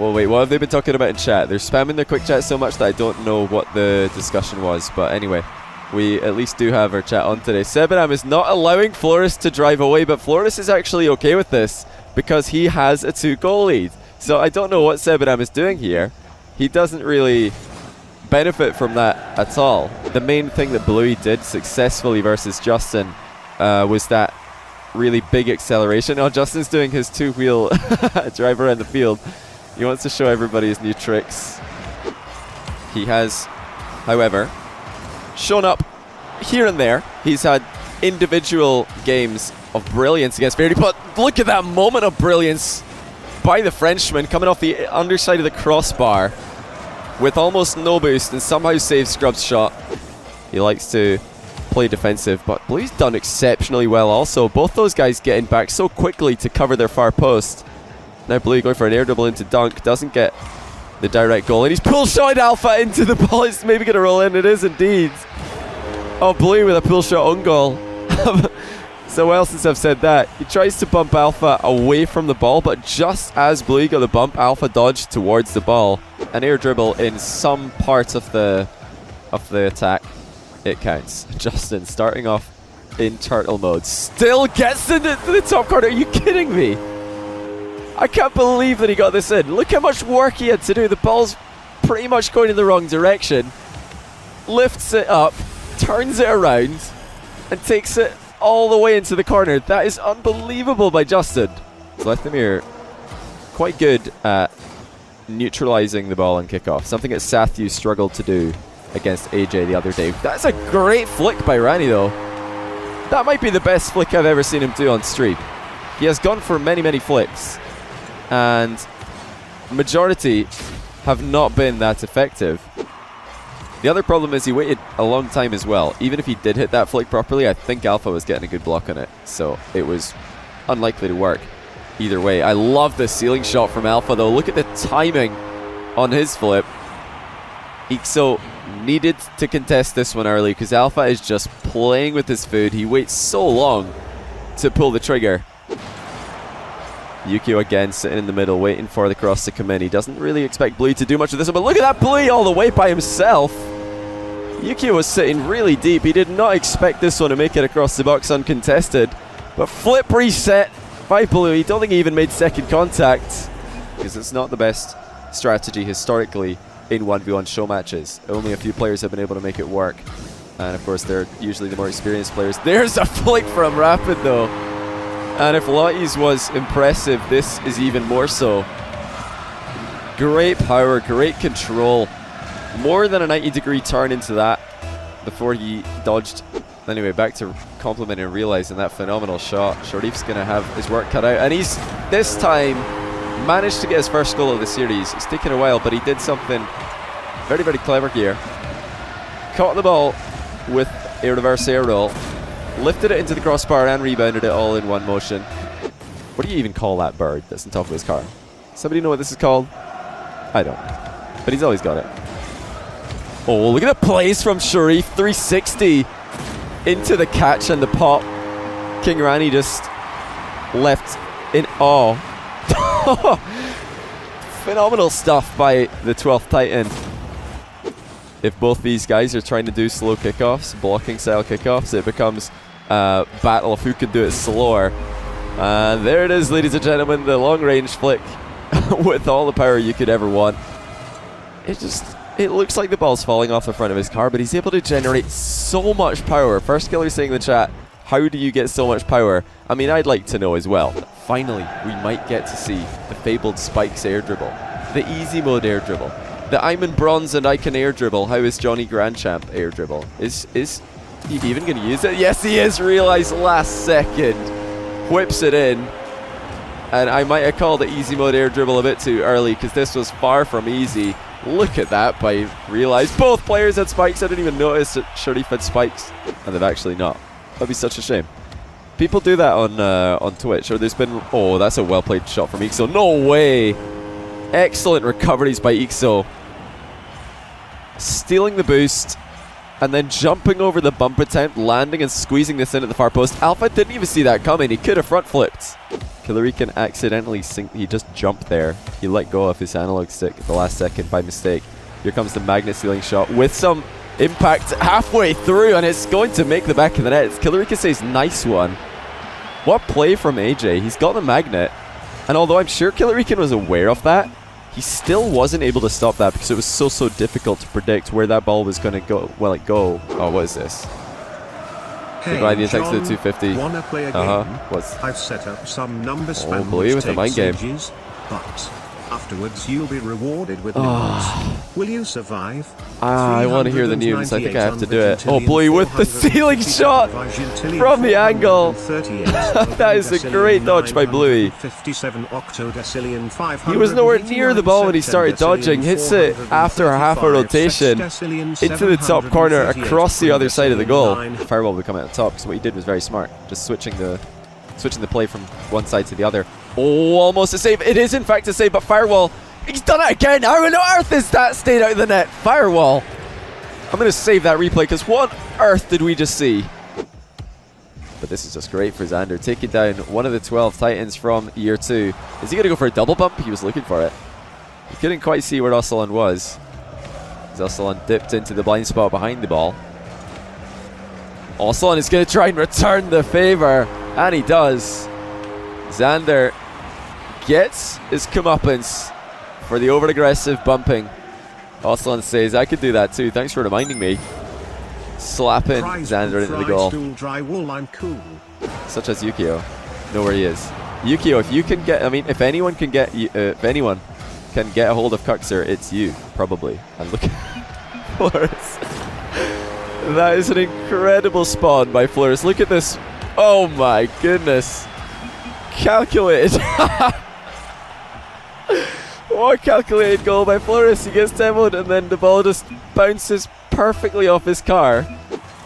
Well, wait, what have they been talking about in chat? They're spamming their quick chat so much that I don't know what the discussion was. But anyway, we at least do have our chat on today. Sebenam is not allowing Flores to drive away, but Flores is actually okay with this because he has a 2-goal lead. So I don't know what Sebenam is doing here. He doesn't really benefit from that at all. The main thing that Bluey did successfully versus Justin was that really big acceleration. Oh, Justin's doing his 2-wheel drive around the field. He wants to show everybody his new tricks. He has, however, shown up here and there. He's had individual games of brilliance against Verdi, but look at that moment of brilliance by the Frenchman coming off the underside of the crossbar with almost no boost and somehow saves Scrub's shot. He likes to play defensive, but Blue's done exceptionally well also. Both those guys getting back so quickly to cover their far post. Now Blue going for an air dribble into Dunk, doesn't get the direct goal, and he's pull shot Alpha into the ball. It's maybe going to roll in. It is indeed. Oh, Blue with a pull shot on goal. So well, since I've said that, he tries to bump Alpha away from the ball, but just as Blue got the bump, Alpha dodged towards the ball. An air dribble in some parts of the attack. It counts. Justin starting off in turtle mode. Still gets into the top corner. Are you kidding me? I can't believe that he got this in. Look how much work he had to do. The ball's pretty much going in the wrong direction. Lifts it up, turns it around, and takes it all the way into the corner. That is unbelievable by Justin. Zlethemir quite good at neutralizing the ball on kickoff. Something that Sathu struggled to do against AJ the other day. That's a great flick by Rani though. That might be the best flick I've ever seen him do on stream. He has gone for many, many flicks, and majority have not been that effective. The other problem is he waited a long time as well. Even if he did hit that flick properly, I think Alpha was getting a good block on it, so it was unlikely to work either way. I love the ceiling shot from Alpha though. Look at the timing on his flip. Ixo needed to contest this one early because Alpha is just playing with his food. He waits so long to pull the trigger. Yukio again sitting in the middle waiting for the cross to come in. He doesn't really expect Blue to do much of this one, but look at that Blue all the way by himself. Yukio was sitting really deep. He did not expect this one to make it across the box uncontested, but flip reset by Blue. I don't think he even made second contact because it's not the best strategy historically in 1v1 show matches. Only a few players have been able to make it work, and of course they're usually the more experienced players. There's a flick from Rapid though, and if Lottie's was impressive, this is even more so. Great power, great control, more than a 90-degree turn into that before he dodged. Anyway, back to complimenting and realizing that phenomenal shot. Sharif's gonna have his work cut out, and he's this time managed to get his first goal of the series. It's taken a while, but he did something very, very clever here. Caught the ball with a reverse air roll, lifted it into the crossbar and rebounded it all in one motion. What do you even call that bird that's on top of his car? Somebody know what this is called? I don't. But he's always got it. Oh, look at the plays from Sharif. 360 into the catch and the pop. King Rani just left in awe. Phenomenal stuff by the 12th Titan. If both these guys are trying to do slow kickoffs, blocking style kickoffs, it becomes a battle of who can do it slower. And there it is, ladies and gentlemen, the long range flick with all the power you could ever want. It looks like the ball's falling off the front of his car, but he's able to generate so much power. First Killer saying in the chat, how do you get so much power? I mean, I'd like to know as well. Finally, we might get to see the fabled Spikes air dribble, the easy mode air dribble, the I'm in bronze and I can air dribble. How is Johnny Grandchamp air dribble? Is he even going to use it? Yes, he is. Realized last second. Whips it in. And I might have called the easy mode air dribble a bit too early because this was far from easy. Look at that by realized both players had spikes. I didn't even notice that Sharif had spikes, and they've actually not. That'd be such a shame. People do that on Twitch, or there's been... Oh, that's a well-played shot from Ixo. No way! Excellent recoveries by Ixo. Stealing the boost and then jumping over the bump attempt, landing and squeezing this in at the far post. Alpha didn't even see that coming. He could have front flipped. Killarican accidentally he just jumped there. He let go of his analog stick at the last second by mistake. Here comes the magnet ceiling shot with some impact halfway through, and it's going to make the back of the net. Killarican says nice one. What play from AJ. He's got the magnet, and although I'm sure Killarican was aware of that, he still wasn't able to stop that because it was so difficult to predict where that ball was going to go. Well, it go. Oh, what is this? Hey, the attacks to the 250. Wanna play a game? What's? I've set up some number Oh, Bluey with the mind game. But afterwards you'll be rewarded with numbers. Will you survive? I want to hear the news. I think I have to do it. Oh, Bluey with the ceiling shot from the angle. That is a great dodge by Bluey. He was nowhere near the ball when he started dodging. Hits it after a half a rotation into the top corner across the other side of the goal. Fireball would come out on top because what he did was very smart. Just switching the play from one side to the other. Oh, almost a save. It is in fact a save, but Firewall, he's done it again. How on earth is that stayed out of the net? Firewall. I'm going to save that replay because what on earth did we just see? But this is just great for Xander. Taking down one of the 12 Titans from year 2. Is he going to go for a double bump? He was looking for it. He couldn't quite see where Ossalon was. Ossalon dipped into the blind spot behind the ball. Ossalon is going to try and return the favor, and he does. Xander gets his comeuppance for the over-aggressive bumping. Ossalon says, I could do that too, thanks for reminding me. Slapping Xander into the goal. Such as Yukio. Know where he is. Yukio, if you can get, I mean, if anyone can get a hold of Cuxer, it's you, probably. And look at Flores. That is an incredible spawn by Flores. Look at this. Oh my goodness. Calculated. What calculated goal by Flores. He gets demoed and then the ball just bounces perfectly off his car.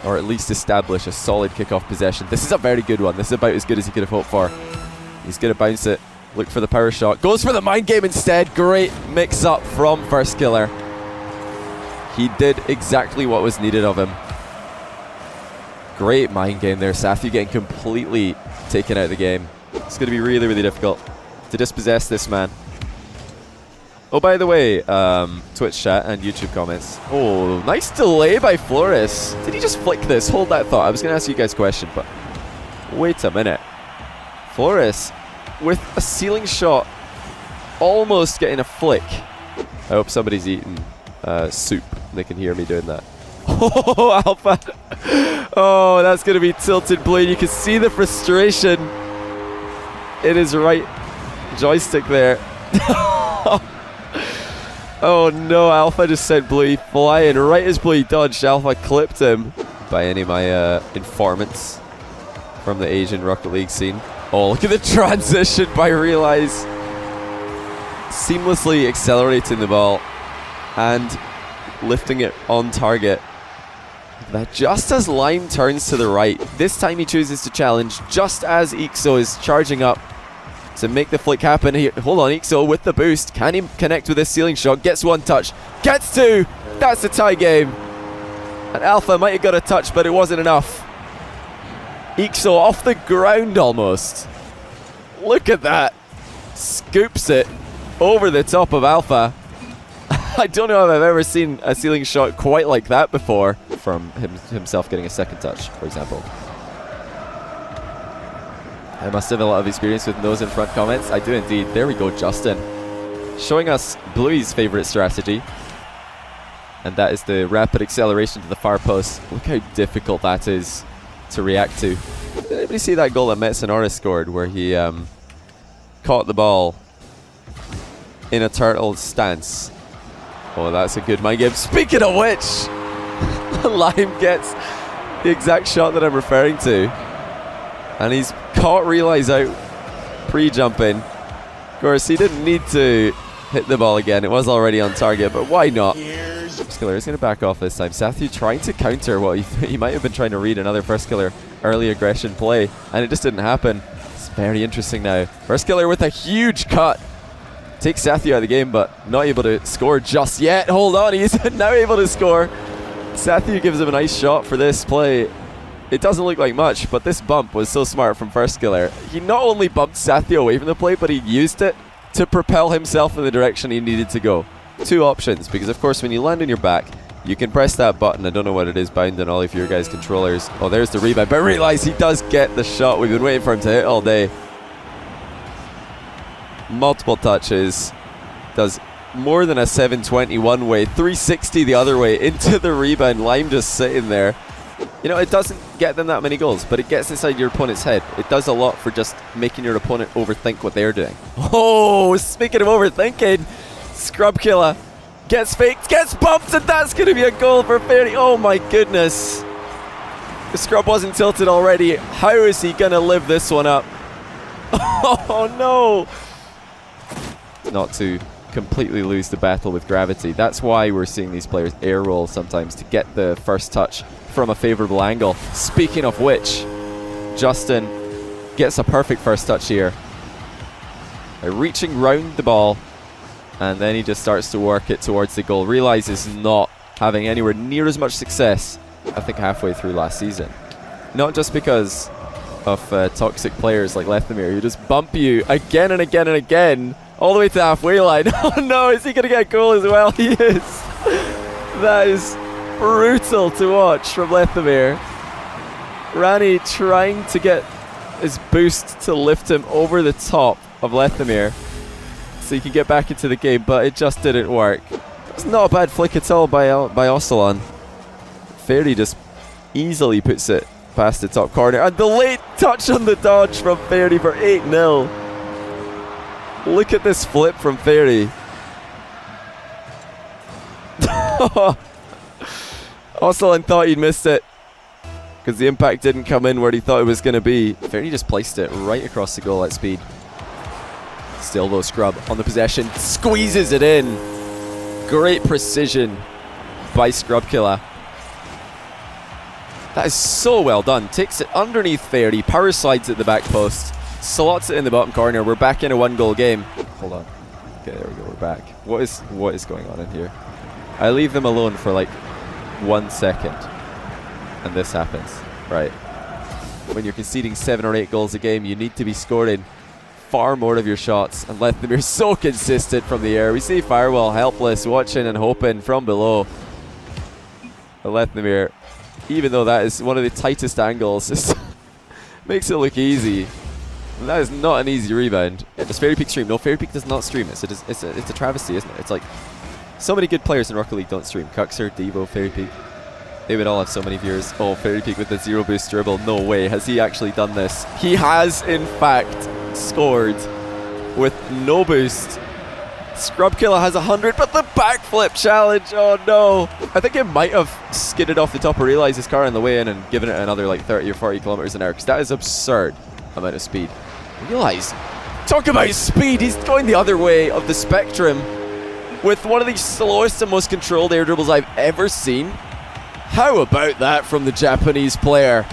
Or at least establish a solid kickoff possession. This is a very good one. This is about as good as he could have hoped for. He's going to bounce it. Look for the power shot. Goes for the mind game instead. Great mix up from First Killer. He did exactly what was needed of him. Great mind game there. Sathu getting completely taken out of the game. It's going to be really difficult to dispossess this man. Oh, by the way, Twitch chat and YouTube comments. Oh, nice delay by Flores. Did he just flick this? Hold that thought. I was going to ask you guys a question, but wait a minute. Flores with a ceiling shot, almost getting a flick. I hope somebody's eating soup. They can hear me doing that. Oh, Alpha. Oh, that's going to be tilted blade. You can see the frustration in his right joystick there. Oh no, Alpha just sent Bluey flying. Right as Bluey dodged, Alpha clipped him. By any of my informants from the Asian Rocket League scene. Oh, look at the transition by Realize. Seamlessly accelerating the ball and lifting it on target. That just as Lime turns to the right, this time he chooses to challenge just as Ixo is charging up to make the flick happen. Hold on, Ixo with the boost. Can he connect with this ceiling shot? Gets one touch. Gets two. That's a tie game. And Alpha might have got a touch, but it wasn't enough. Ixo off the ground almost. Look at that. Scoops it over the top of Alpha. I don't know if I've ever seen a ceiling shot quite like that before from himself getting a second touch, for example. I must have a lot of experience with nose in front comments. I do indeed. There we go, Justin. Showing us Bluey's favorite strategy. And that is the rapid acceleration to the far post. Look how difficult that is to react to. Did anybody see that goal that Metsunora scored where he caught the ball in a turtle stance? Oh, that's a good mind game. Speaking of which, Lime gets the exact shot that I'm referring to. And he's caught Realize out pre-jumping. Of course, he didn't need to hit the ball again. It was already on target, but why not? First Killer is going to back off this time. Sathu trying to counter what he might have been trying to read another First Killer early aggression play, and it just didn't happen. It's very interesting now. First Killer with a huge cut. Takes Sathu out of the game, but not able to score just yet. Hold on, he's now able to score. Sathiu gives him a nice shot for this play. It doesn't look like much, but this bump was so smart from first skiller. He not only bumped Sathiu away from the play, but he used it to propel himself in the direction he needed to go. Two options, because of course when you land on your back, you can press that button. I don't know what it is bound on all of your guys' controllers. Oh, there's the rebound, but realize he does get the shot. We've been waiting for him to hit all day. Multiple touches. Does more than a 720 one way, 360 the other way into the rebound. Lime just sitting there. You know, it doesn't get them that many goals, but it gets inside your opponent's head. It does a lot for just making your opponent overthink what they're doing. Oh, speaking of overthinking, Scrub Killer gets faked, gets bumped, and that's going to be a goal for Fairy. Oh my goodness. The Scrub wasn't tilted already. How is he going to live this one up? Oh no. Not to completely lose the battle with Gravity. That's why we're seeing these players air roll sometimes to get the first touch from a favourable angle. Speaking of which, Justin gets a perfect first touch here. Reaching round the ball, and then he just starts to work it towards the goal. Realizes not having anywhere near as much success, I think, halfway through last season. Not just because of toxic players like Lethamir, who just bump you again and again and again, all the way to the halfway line. Oh no, is he going to get a goal as well? He is. That is brutal to watch from Lethamir. Rani trying to get his boost to lift him over the top of Lethamir so he can get back into the game, but it just didn't work. It's not a bad flick at all by Ocelon. Fairy just easily puts it past the top corner, and the late touch on the dodge from Fairy for 8-0. Look at this flip from Fairy. Ocelon thought he'd missed it because the impact didn't come in where he thought it was going to be. Fairy just placed it right across the goal at speed. Still though, Scrub on the possession, squeezes it in. Great precision by Scrub Killer. That is so well done. Takes it underneath Fairy, power slides at the back post, slots it in the bottom corner. We're back in a one-goal game. Hold on. Okay, there we go. We're back. What is going on in here? I leave them alone for like 1 second, and this happens. Right. When you're conceding 7 or 8 goals a game, you need to be scoring far more of your shots, and Lethamir so consistent from the air. We see Firewall helpless, watching and hoping from below. But Lethamir, even though that is one of the tightest angles, just makes it look easy. And that is not an easy rebound. Does Fairy Peak stream? No, Fairy Peak does not stream. It's a travesty, isn't it? It's like so many good players in Rocket League don't stream. Cuxer, Devo, Fairy Peak. They would all have so many viewers. Oh, Fairy Peak with the 0 boost dribble. No way. Has he actually done this? He has, in fact, scored with no boost. Scrub Killer has 100, but the backflip challenge. Oh no. I think it might have skidded off the top or realized his car on the way in and given it another like 30 or 40 kilometers an hour, because that is absurd amount of speed. Realize, talk about speed. He's going the other way of the spectrum with one of the slowest and most controlled air dribbles I've ever seen. How about that from the Japanese player?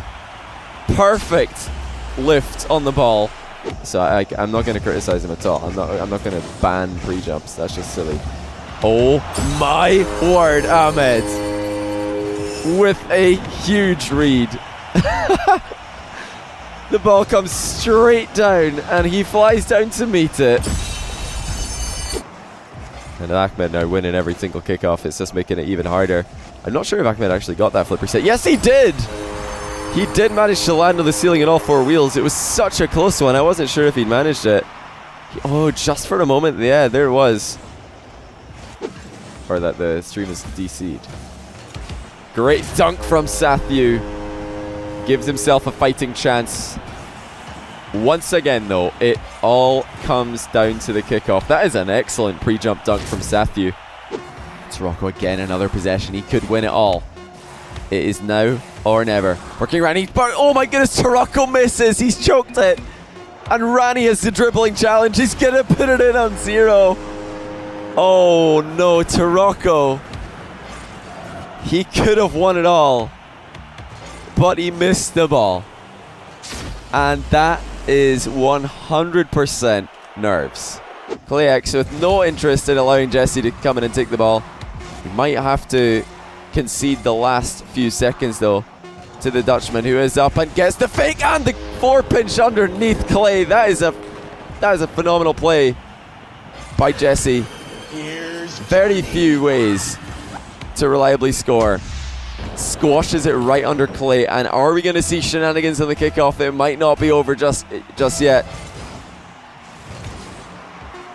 Perfect lift on the ball. So I'm not going to criticize him at all. I'm not going to ban pre-jumps. That's just silly. Oh my word, Ahmed with a huge read. The ball comes straight down and he flies down to meet it. And Ahmed now winning every single kickoff. It's just making it even harder. I'm not sure if Ahmed actually got that flipper set. Yes, he did! He did manage to land on the ceiling on all 4 wheels. It was such a close one. I wasn't sure if he'd managed it. Oh, just for a moment. Yeah, there it was. Or that the stream is DC'd. Great dunk from Sathiu. Gives himself a fighting chance. Once again, though, it all comes down to the kickoff. That is an excellent pre-jump dunk from Sathiu. Tarocco again, another possession. He could win it all. It is now or never. Working Rani. Oh my goodness, Tarocco misses. He's choked it. And Rani has the dribbling challenge. He's going to put it in on 0. Oh no, Tarocco. He could have won it all, but he missed the ball. And that is 100% nerves. ClayX with no interest in allowing Jesse to come in and take the ball. He might have to concede the last few seconds, though, to the Dutchman, who is up and gets the fake and the 4-pinch underneath Clay. That is a phenomenal play by Jesse. Very few ways to reliably score. Squashes it right under Clay, and are we going to see shenanigans on the kickoff? It might not be over just yet.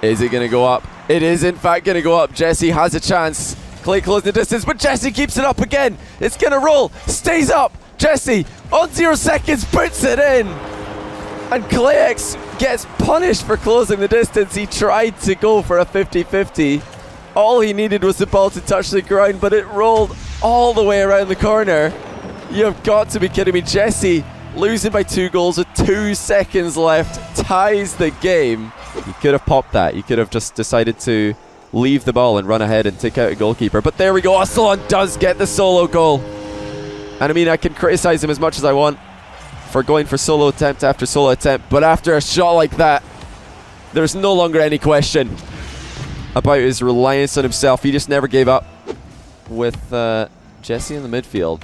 Is it going to go up? It is in fact going to go up. Jesse has a chance. Clay closing the distance, but Jesse keeps it up again. It's going to roll, stays up. Jesse on 0 seconds puts it in, and Clayx gets punished for closing the distance. He tried to go for a 50-50. All he needed was the ball to touch the ground, but it rolled all the way around the corner. You've got to be kidding me. Jesse losing by 2 goals with 2 seconds left ties the game. You could have popped that. You could have just decided to leave the ball and run ahead and take out a goalkeeper. But there we go. Aslan does get the solo goal. And I mean, I can criticize him as much as I want for going for solo attempt after solo attempt, but after a shot like that, there's no longer any question about his reliance on himself. He just never gave up with Jesse in the midfield,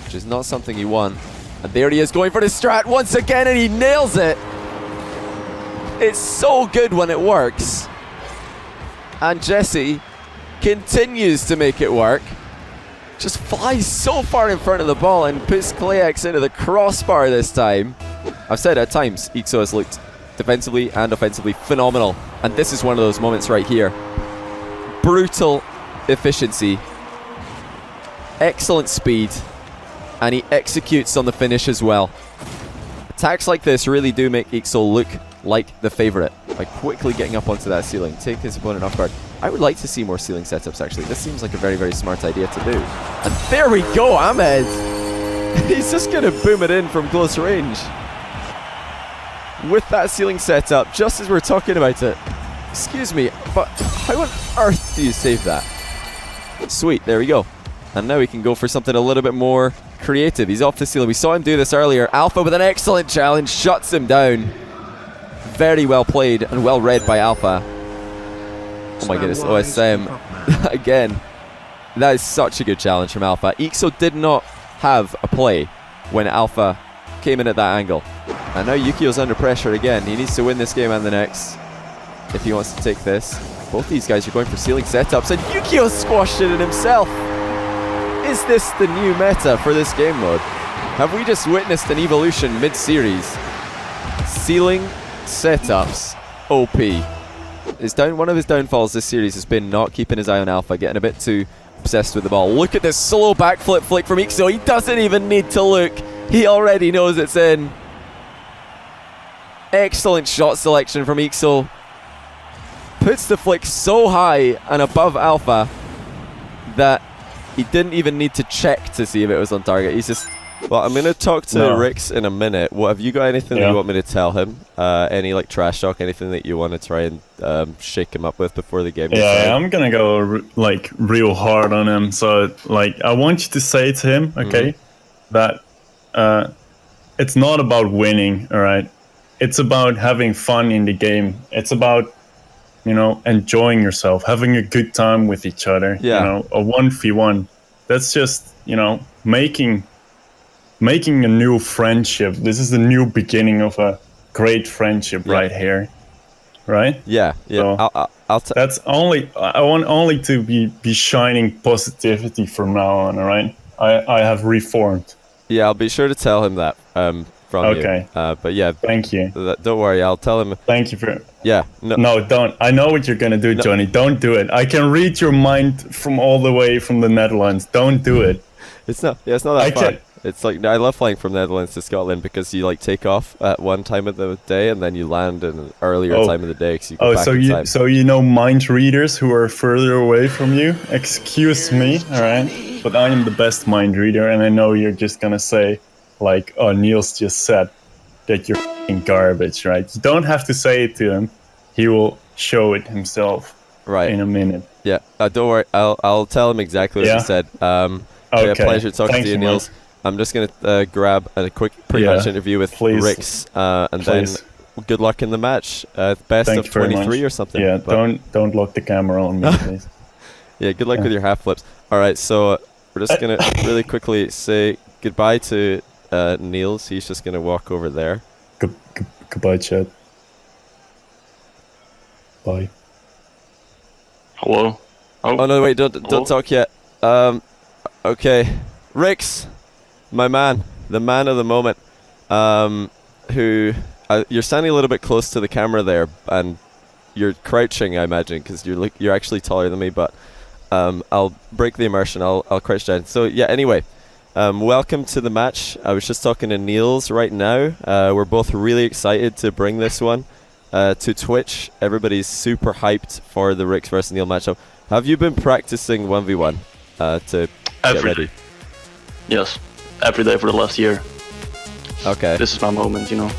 which is not something you want. And there he is going for the strat once again, and he nails it. It's so good when it works. And Jesse continues to make it work. Just flies so far in front of the ball and puts Clayx into the crossbar this time. I've said at times, Ixo has looked defensively and offensively phenomenal. And this is one of those moments right here. Brutal efficiency. Excellent speed. And he executes on the finish as well. Attacks like this really do make Ixo look like the favourite by quickly getting up onto that ceiling, take his opponent off guard. I would like to see more ceiling setups actually. This seems like a very, very smart idea to do. And there we go, Ahmed! He's just going to boom it in from close range. With that ceiling setup, just as we're talking about it. Excuse me, but how on earth do you save that? Sweet, there we go. And now we can go for something a little bit more creative. He's off the ceiling. We saw him do this earlier. Alpha with an excellent challenge, shuts him down. Very well played and well read by Alpha. Oh my goodness, OSM again. That is such a good challenge from Alpha. Ixo did not have a play when Alpha came in at that angle. And now Yukio's under pressure again. He needs to win this game and the next if he wants to take this. Both these guys are going for ceiling setups, and Yukio squashed it in himself. Is this the new meta for this game mode? Have we just witnessed an evolution mid-series? Ceiling setups, OP. One of his downfalls this series has been not keeping his eye on Alpha, getting a bit too obsessed with the ball. Look at this slow backflip flick from Ixo. He doesn't even need to look. He already knows it's in. Excellent shot selection from Ixo. Puts the flick so high and above Alpha that he didn't even need to check to see if it was on target. He's just... Well, I'm going to talk to Rix in a minute. What, have you got anything that you want me to tell him? Any like trash talk, anything that you want to try and shake him up with before the game? Yeah, I'm going to go like real hard on him. So like, I want you to say to him, okay, that it's not about winning, all right? It's about having fun in the game. It's about, you know, enjoying yourself, having a good time with each other. Yeah. You know, a 1v1. That's just, you know, making a new friendship. This is the new beginning of a great friendship right here, right? Yeah, yeah. So I'll that's only, I want only to be shining positivity from now on, all right? I have reformed. Yeah, I'll be sure to tell him that from okay. you. But yeah. Thank you. Don't worry, I'll tell him. Thank you for... Yeah. No, don't. I know what you're going to do, Johnny. Don't do it. I can read your mind from all the way from the Netherlands. Don't do it. It's not that fun. It's like, I love flying from Netherlands to Scotland because you like take off at one time of the day and then you land in an earlier time of the day because you go back in time. So you know mind readers who are further away from you? Excuse me, all right? But I am the best mind reader, and I know you're just gonna say, like, oh, Niels just said that you're f***ing garbage, right? You don't have to say it to him. He will show it himself in a minute. Yeah, don't worry. I'll tell him exactly what you said. Okay. A pleasure talking to you, Niels. I'm just going to grab a quick pre-match interview with Rix, and then good luck in the match. Best of 23 or something. Yeah, don't lock the camera on me, please. Yeah, good luck with your half flips. All right, so we're just gonna really quickly say goodbye to Niels. He's just gonna walk over there. Goodbye, chat. Bye. Hello. Oh no, wait! Don't talk yet. Okay, Rix, my man, the man of the moment. Who you're standing a little bit close to the camera there, and you're crouching, I imagine, because you're actually taller than me. But I'll break the immersion. I'll crouch down. So yeah. Anyway, welcome to the match. I was just talking to Niels right now. We're both really excited to bring this one to Twitch. Everybody's super hyped for the Rix versus Neil matchup. Have you been practicing 1v1 to get ready? Yes, every day for the last year. Okay. This is my moment, you know.